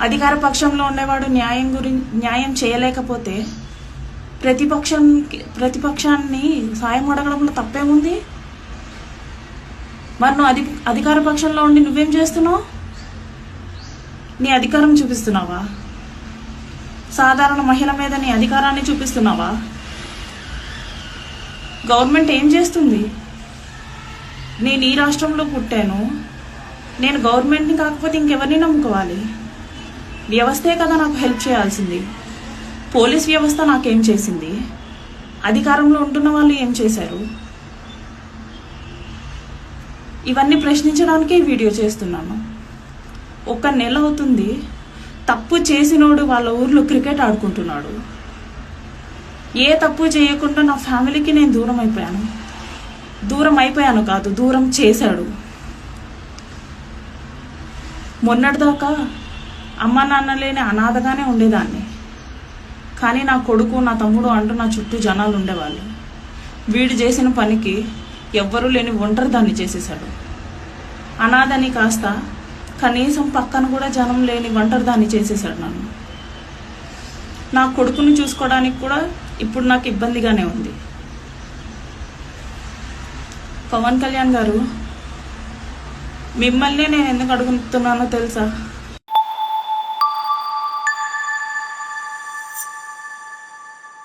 అధికార పక్షంలో ఉండేవాడు న్యాయం చేయలేకపోతే ప్రతిపక్షాన్ని సాయం అడగడంలో తప్పేముంది? మరి నువ్వు అధికార పక్షంలో ఉండి నువ్వేం చేస్తున్నావు? నీ అధికారం చూపిస్తున్నావా? సాధారణ మహిళ మీద నీ అధికారాన్ని చూపిస్తున్నావా? గవర్నమెంట్ ఏం చేస్తుంది? నేను ఈ రాష్ట్రంలో పుట్టాను, నేను గవర్నమెంట్ని కాకపోతే ఇంకెవరిని నమ్ముకోవాలి? వ్యవస్థే కదా నాకు హెల్ప్ చేయాల్సింది. పోలీస్ వ్యవస్థ నాకేం చేసింది? అధికారంలో ఉంటున్న వాళ్ళు ఏం చేశారు? ఇవన్నీ ప్రశ్నించడానికే వీడియో చేస్తున్నాను. 1 నెల అవుతుంది, తప్పు చేసినోడు వాళ్ళ ఊర్లో క్రికెట్ ఆడుకుంటున్నాడు. ఏ తప్పు చేయకుండా నా ఫ్యామిలీకి నేను దూరం అయిపోయాను కాదు, దూరం చేశాడు. మొన్నటిదాకా అమ్మ నాన్న లేని అనాథగానే ఉండేదాన్ని. కానీ నా కొడుకు, నా తమ్ముడు అంటూ నా చుట్టూ జనాలు ఉండేవాళ్ళు. వీడు చేసిన పనికి ఎవ్వరూ లేని ఒంటరి దాన్ని చేసేశాడు. అనాథని కాస్త కనీసం పక్కన కూడా జనం లేని ఒంటరి దాన్ని చేసేశాడు నన్ను. నా కొడుకుని చూసుకోవడానికి కూడా ఇప్పుడు నాకు ఇబ్బందిగానే ఉంది. పవన్ కళ్యాణ్ గారు, మిమ్మల్ని నేను ఎందుకు అడుగుతున్నానో తెలుసా?